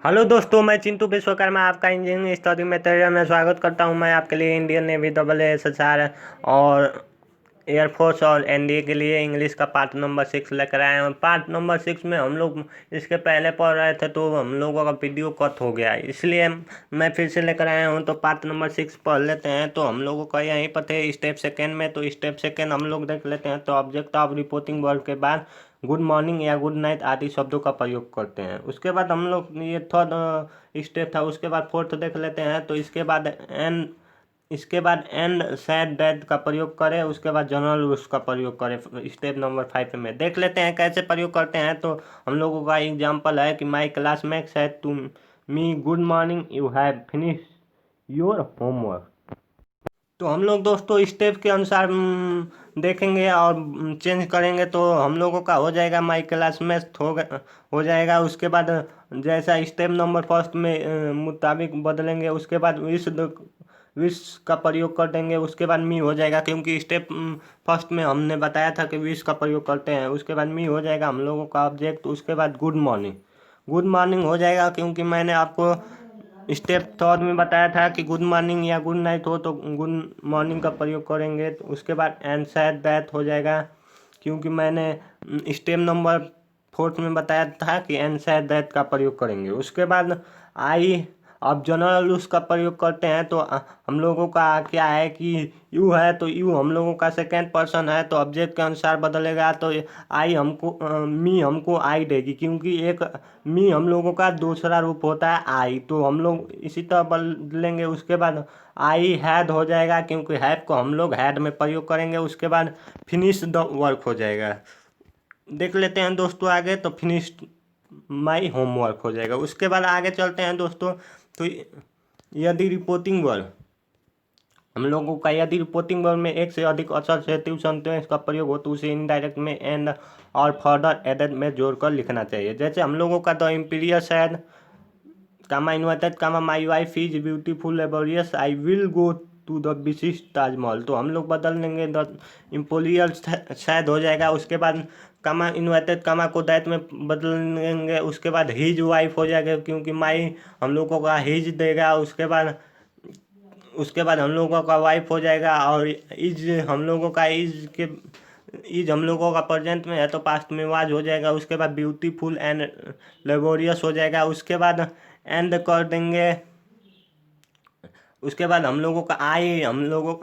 Hello दोस्तों, मैं चिंटू विश्वकर्मा आपका इंजीनियरिंग स्टडी मटेरियल में स्वागत करता हूं। मैं आपके लिए इंडियन नेवी SSR और एयरफोर्स और एनडीए के लिए इंग्लिश का पार्ट नंबर 6 लेकर आए हैं। पार्ट नंबर 6 में हम लोग इसके पहले पढ़ रहे थे तो हम लोगों का वीडियो कट हो गया, इसलिए मैं फिर से लेकर आया हूं। तो पार्ट नंबर 6 पढ़ लेते हैं। तो हम लोगों का यहीं पर थे स्टेप सेकेंड में। तो स्टेप सेकेंड हम लोग देख लेते हैं। तो ऑब्जेक्ट ऑफ रिपोर्टिंग वर्ड के बाद गुड मॉर्निंग या गुड नाइट आदि शब्दों का प्रयोग करते हैं। उसके बाद हम लोग ये थर्ड स्टेप था। उसके बाद फोर्थ देख लेते हैं। तो इसके बाद एंड सैड दैट का प्रयोग करें। उसके बाद जनरल उसका प्रयोग करें। स्टेप नंबर 5 में देख लेते हैं कैसे प्रयोग करते हैं। तो हम लोगों का एग्जाम्पल है कि my classmate said to me good morning, you have finish your homework. तो हम लोग दोस्तों स्टेप के अनुसार देखेंगे और चेंज करेंगे। तो हम लोगों का हो जाएगा माई क्लासमेट हो जाएगा। उसके बाद जैसा स्टेप नंबर फर्स्ट में मुताबिक बदलेंगे। उसके बाद विश का प्रयोग कर देंगे। उसके बाद मी हो जाएगा, क्योंकि स्टेप फर्स्ट में हमने बताया था कि विश का प्रयोग करते हैं। उसके बाद मी हो जाएगा हम लोगों का ऑब्जेक्ट। उसके बाद गुड मॉर्निंग हो जाएगा, क्योंकि मैंने आपको स्टेप थर्ड में बताया था कि गुड मॉर्निंग या गुड नाइट हो तो गुड मॉर्निंग का प्रयोग करेंगे। तो उसके बाद एंड सैड दैट हो जाएगा, क्योंकि मैंने स्टेप नंबर फोर्थ में बताया था कि एंड सैड दैट का प्रयोग करेंगे। उसके बाद आई अब जनरल उसका प्रयोग करते हैं। तो हम लोगों का क्या है कि यू है, तो यू हम लोगों का सेकेंड पर्सन है, तो ऑब्जेक्ट के अनुसार बदलेगा। तो आई हमको मी हमको आई देगी, क्योंकि एक मी हम लोगों का दूसरा रूप होता है आई। तो हम लोग इसी तरह बदलेंगे। उसके बाद आई हैड हो जाएगा, क्योंकि हैव को हम लोग हैड में प्रयोग करेंगे। उसके बाद फिनिश द वर्क हो जाएगा। देख लेते हैं दोस्तों आगे। तो फिनिश माई होमवर्क हो जाएगा। उसके बाद आगे चलते हैं दोस्तों। तो यदि रिपोर्टिंग वर्ड हम लोगों का यदि रिपोर्टिंग वर्ड में एक से अधिक असोसिएटिव सेंटेंस का प्रयोग हो तो उसे इनडायरेक्ट में एंड और फर्दर एडेड में जोड़कर लिखना चाहिए। जैसे हम लोगों का the imperious had comma inverted comma my wife is beautiful laborious I will go to the विशिष्ट ताजमहल। तो हम लोग बदल लेंगे। द इम्पोरियल शायद हो जाएगा। उसके बाद कामा इन्वर्टेड कामा को दैट में बदलेंगे। उसके बाद हिज वाइफ हो जाएगा, क्योंकि माई हम लोगों का हिज देगा। उसके बाद हम लोगों का वाइफ हो जाएगा। और इज हम लोगों का इज हम लोगों का प्रेजेंट में है, तो पास्ट में वाज हो जाएगा। उसके बाद ब्यूटीफुल एंड लेबोरियस हो जाएगा। उसके बाद एंड कर देंगे। उसके बाद हम लोगों का आई हम लोगों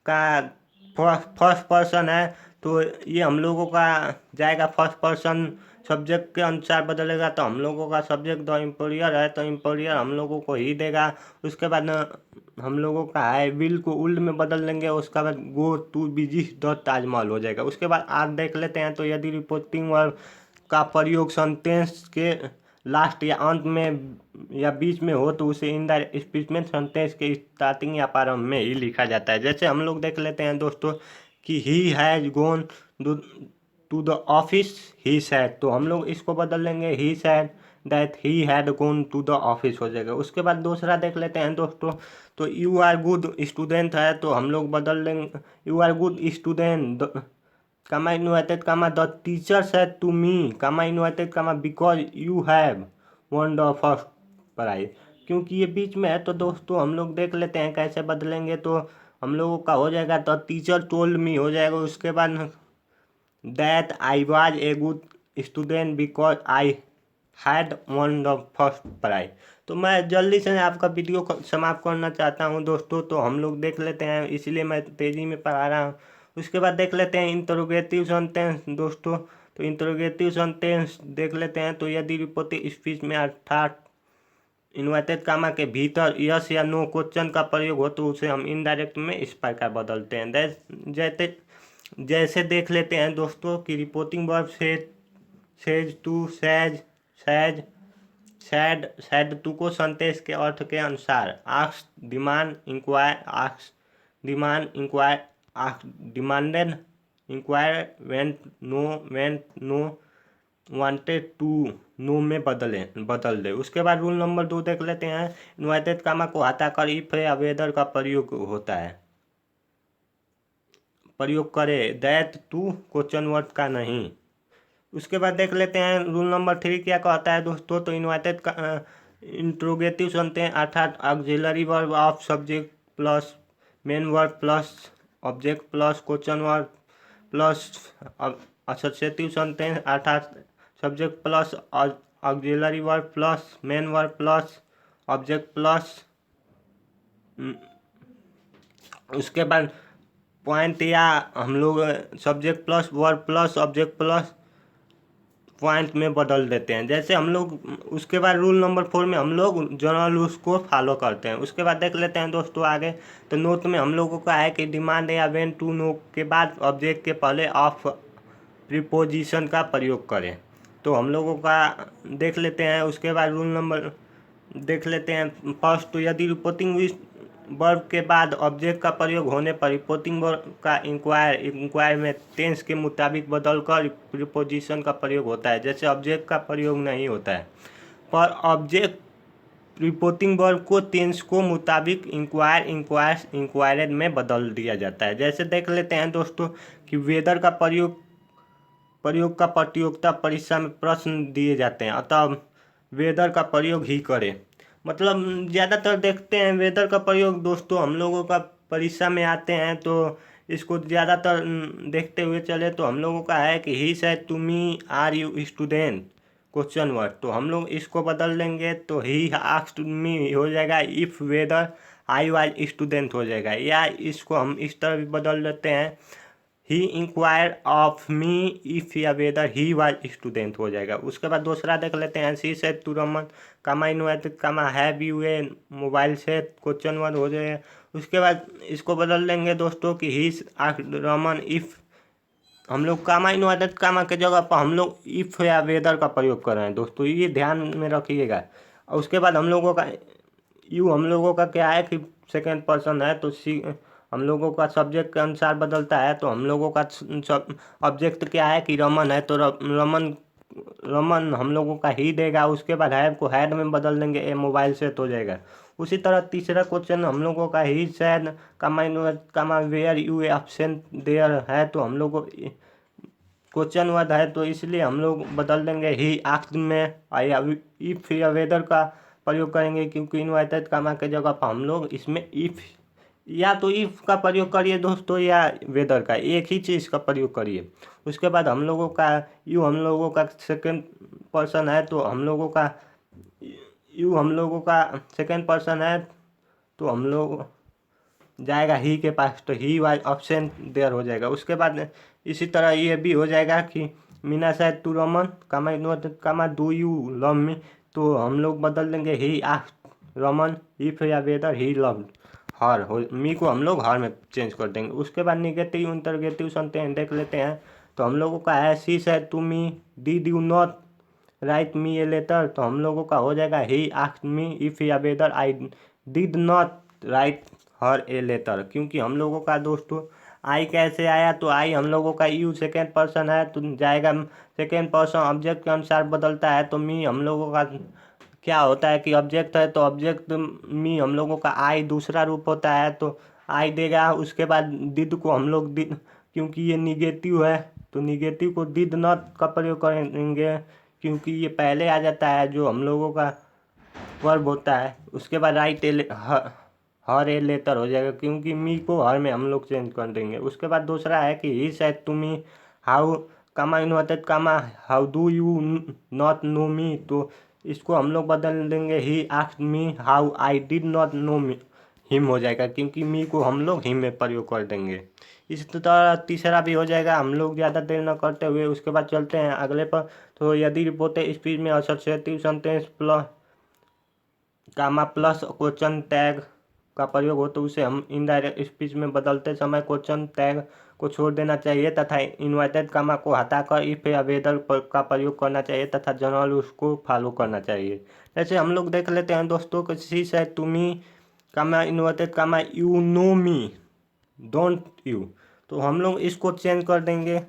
का फर्स्ट पर्सन है, तो ये हम लोगों का जाएगा फर्स्ट पर्सन। सब्जेक्ट के अनुसार बदलेगा। तो हम लोगों का सब्जेक्ट द एम्पोरियर है, तो एम्पोरियर हम लोगों को ही देगा। उसके बाद हम लोगों का है विल को उल्ड में बदल देंगे। उसके बाद go to visit the Taj Mahal हो जाएगा। उसके बाद आज देख लेते हैं। तो यदि रिपोर्टिंग वर्ड का प्रयोग सेंटेंस के लास्ट या अंत में या बीच में हो तो उसे इनडायरेक्ट स्पीच में सेंटेंस के स्टार्टिंग या प्रारंभ में ही लिखा जाता है। जैसे हम लोग देख लेते हैं दोस्तों कि he has gone to the office he said, तो हम लोग इसको बदल लेंगे he said that he had gone to the office हो जाएगा। उसके बाद दूसरा देख लेते हैं दोस्तों। तो यू आर गुड स्टूडेंट है, तो हम लोग बदल लेंगे you are good student comma invited comma the teacher said to me comma invited comma because you have won the first prize। क्योंकि ये बीच में है तो दोस्तों हम लोग देख लेते हैं कैसे बदलेंगे। तो हम लोगों का हो जाएगा द टीचर टोल्ड मी हो जाएगा। उसके बाद that I was a good student because I had won the first prize. तो मैं जल्दी से आपका वीडियो समाप्त करना चाहता हूं दोस्तों। तो हम लोग देख लेते हैं, इसलिए मैं तेज़ी में पढ़ा रहा हूँ। उसके बाद देख लेते हैं इंटरोगेटिव सेंटेंस दोस्तों। तो इंटरोगेटिव सेंटेंस देख लेते हैं। तो यदि रिपोर्टिंग स्पीच में अर्थात इन्वर्टेड कामा के भीतर यस या नो क्वेश्चन का प्रयोग हो तो उसे हम इनडायरेक्ट में इस प्रकार बदलते हैं। जैसे जैसे देख लेते हैं दोस्तों कि रिपोर्टिंग वर्ब से says to says said to को सेंटेंस के अर्थ के अनुसार ask demand inquire ask demanded inquire want know wanted to know में बदल दे। उसके बाद रूल नंबर 2 देख लेते हैं। इन्वाइटेड कामा को हटाकर इफ या वेदर का प्रयोग होता है, प्रयोग करे दैट टू क्वेश्चन वर्ड का नहीं। उसके बाद देख लेते हैं रूल नंबर 3 क्या कहता है दोस्तों। तो इंट्रोगेटिव सुनते हैं, अर्थात auxiliary verb of subject plus main verb plus object plus question verb plus associative सुनते हैं, अर्थात subject plus auxiliary verb plus main verb plus object plus उसके बाद पॉइंट, या हम लोग subject plus verb plus object plus point में बदल देते हैं। जैसे हम लोग उसके बाद रूल नंबर 4 में हम लोग जनरल रूल्स को फॉलो करते हैं। उसके बाद देख लेते हैं दोस्तों आगे। तो नोट में हम लोगों का है कि डिमांड या वेन टू नो के बाद ऑब्जेक्ट के पहले ऑफ प्रीपोजिशन का प्रयोग करें। तो हम लोगों का देख लेते हैं। उसके बाद रूल नंबर देख लेते हैं। फर्स्ट, तो यदि रिपोर्टिंग वर्ब के बाद ऑब्जेक्ट का प्रयोग होने पर रिपोर्टिंग वर्ब का इंक्वायर में टेंस के मुताबिक बदलकर प्रीपोजिशन का प्रयोग होता है। जैसे ऑब्जेक्ट का प्रयोग नहीं होता है, पर ऑब्जेक्ट रिपोर्टिंग वर्ब को टेंस को मुताबिक इंक्वायर्ड में बदल दिया जाता है। जैसे देख लेते हैं दोस्तों कि वेदर का प्रयोग का प्रतियोगिता परीक्षा में प्रश्न दिए जाते हैं, अतः वेदर का प्रयोग ही करें। मतलब ज़्यादातर देखते हैं वेदर का प्रयोग दोस्तों हम लोगों का परीक्षा में आते हैं, तो इसको ज़्यादातर देखते हुए चले तो हम लोगों का है कि he said to me are you student question word. तो हम लोग इसको बदल लेंगे तो ही आस्क्ड मी हो जाएगा, if whether I was student हो जाएगा। या इसको हम इस तरह भी बदल लेते हैं, he inquire of me if या वेदर ही वाज स्टूडेंट हो जाएगा। उसके बाद दूसरा देख लेते हैं। She said to Raman comma inverted comma have you a mobile से क्वेश्चन वर्ड हो जाएगा। उसके बाद इसको बदल लेंगे दोस्तों कि ही आस्क्ड रमन इफ़, हम लोग कामा इनवाइटेड कामा के जगह पर हम लोग इफ़ या वेदर का प्रयोग कर रहे हैं दोस्तों, ये ध्यान में रखिएगा। और उसके बाद हम लोगों का यू हम लोगों का क्या है कि सेकेंड पर्सन है, तो सी हम लोगों का सब्जेक्ट के अनुसार बदलता है। तो हम लोगों का ऑब्जेक्ट क्या है कि रमन है, तो रमन हम लोगों का ही देगा। उसके बाद हैव को हैड में बदल देंगे, ए मोबाइल से तो हो जाएगा। उसी तरह तीसरा क्वेश्चन हम लोगों का he said comma were you absent there है, तो हम लोग को क्वेश्चन वर्ड है, तो इसलिए हम लोग बदल देंगे ही आस्क्ड में या इफ़ या वेदर का प्रयोग करेंगे, क्योंकि इनवाइटेड कामा के जगह पर हम लोग इसमें इफ़ या तो इफ़ का प्रयोग करिए दोस्तों या वेदर का, एक ही चीज़ का प्रयोग करिए। उसके बाद हम लोगों का यू हम लोगों का सेकेंड पर्सन है, तो हम लोगों का यू हम लोगों का सेकेंड पर्सन है, तो हम लोग जाएगा ही के पास, तो ही वाज ऑप्शन देयर हो जाएगा। उसके बाद इसी तरह ये भी हो जाएगा कि Meena said to Raman comma do you love me, तो हम लोग बदल देंगे ही आस्क्ड रमन इफ या वेदर ही लव्ड हर हो, मी को हम लोग हर में चेंज कर देंगे। उसके बाद निगेटिव इंटरगेटिव सुनते हैं, देख लेते हैं। तो हम लोगों का है she said to me did you not write me a letter, तो हम लोगों का हो जाएगा ही आस्क्ड मी इफ़ या whether I did not write her a letter. क्योंकि हम लोगों का दोस्तों आई कैसे आया, तो आई हम लोगों का यू सेकेंड पर्सन है, तो जाएगा सेकेंड पर्सन ऑब्जेक्ट के अनुसार बदलता है। तो मी हम लोगों का क्या होता है कि ऑब्जेक्ट है, तो ऑब्जेक्ट मी हम लोगों का आई दूसरा रूप होता है, तो आई देगा। उसके बाद डिड को हम लोग डिड, क्योंकि ये निगेटिव है तो निगेटिव को डिड नॉट का प्रयोग करेंगे, क्योंकि ये पहले आ जाता है जो हम लोगों का वर्ब होता है। उसके बाद राइट हर ए लेटर हो जाएगा, क्योंकि मी को हर में हम लोग चेंज कर देंगे। उसके बाद दूसरा है कि he said to me how comma inverted comma how do you not know me, तो इसको हम लोग बदल देंगे he asked me how I did not know me him हो जाएगा, क्योंकि मी को हम लोग हिम में प्रयोग कर देंगे। इस तरह तीसरा भी हो जाएगा। हम लोग ज़्यादा देर न करते हुए उसके बाद चलते हैं अगले पर। तो यदि रिपोर्टेड स्पीच में एसोसिएटिव सेंटेंस प्लस कामा प्लस क्वेश्चन टैग का प्रयोग हो, तो उसे हम इनडायरेक्ट स्पीच में बदलते समय क्वेश्चन टैग को छोड़ देना चाहिए तथा इन्वर्टेड कामा को हटाकर इफ या वेदर का प्रयोग करना चाहिए तथा जनरल उसको फॉलो करना चाहिए। जैसे हम लोग देख लेते हैं दोस्तों कि she said to me comma inverted comma you know me don't you, तो हम लोग इसको चेंज कर देंगे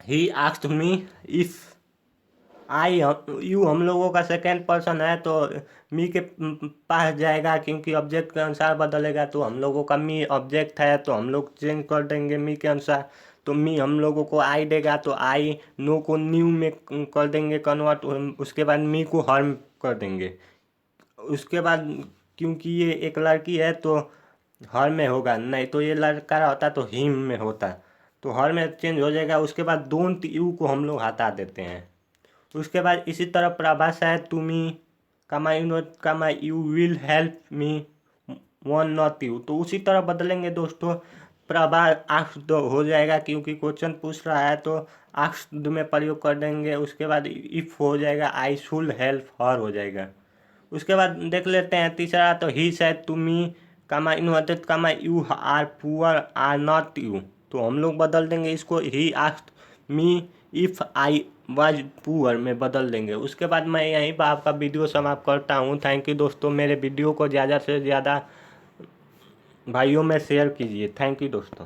he asked me if I you हम लोगों का सेकेंड पर्सन है, तो मी के पास जाएगा, क्योंकि ऑब्जेक्ट के अनुसार बदलेगा। तो हम लोगों का मी ऑब्जेक्ट है, तो हम लोग चेंज कर देंगे मी के अनुसार। तो मी हम लोगों को आई देगा, तो आई नो को न्यू में कर देंगे कन्वर्ट। उसके बाद मी को हर कर देंगे। उसके बाद क्योंकि ये एक लड़की है तो हर में होगा, नहीं तो ये लड़का रहता तो हिम में होता, तो हर में चेंज हो जाएगा। उसके बाद डोंट यू को हम लोग हटा देते हैं। उसके बाद इसी तरह परिभाषा है तुम्ही comma you not comma you will help me one not you, तो उसी तरह बदलेंगे दोस्तों। प्रभा आस्क्ड हो जाएगा क्योंकि क्वेश्चन पूछ रहा है तो आस्क्ड में प्रयोग कर देंगे। उसके बाद इफ हो जाएगा आई शुड हेल्प हर हो जाएगा। उसके बाद देख लेते हैं तीसरा, तो he said to me comma inverted comma you are poor are not you, तो हम लोग बदल देंगे इसको he asked me if I was poor में बदल देंगे। उसके बाद मैं यहीं पर आपका वीडियो समाप्त करता हूँ। थैंक यू दोस्तों, मेरे वीडियो को ज़्यादा से ज़्यादा भाइयों में शेयर कीजिए। थैंक यू दोस्तों।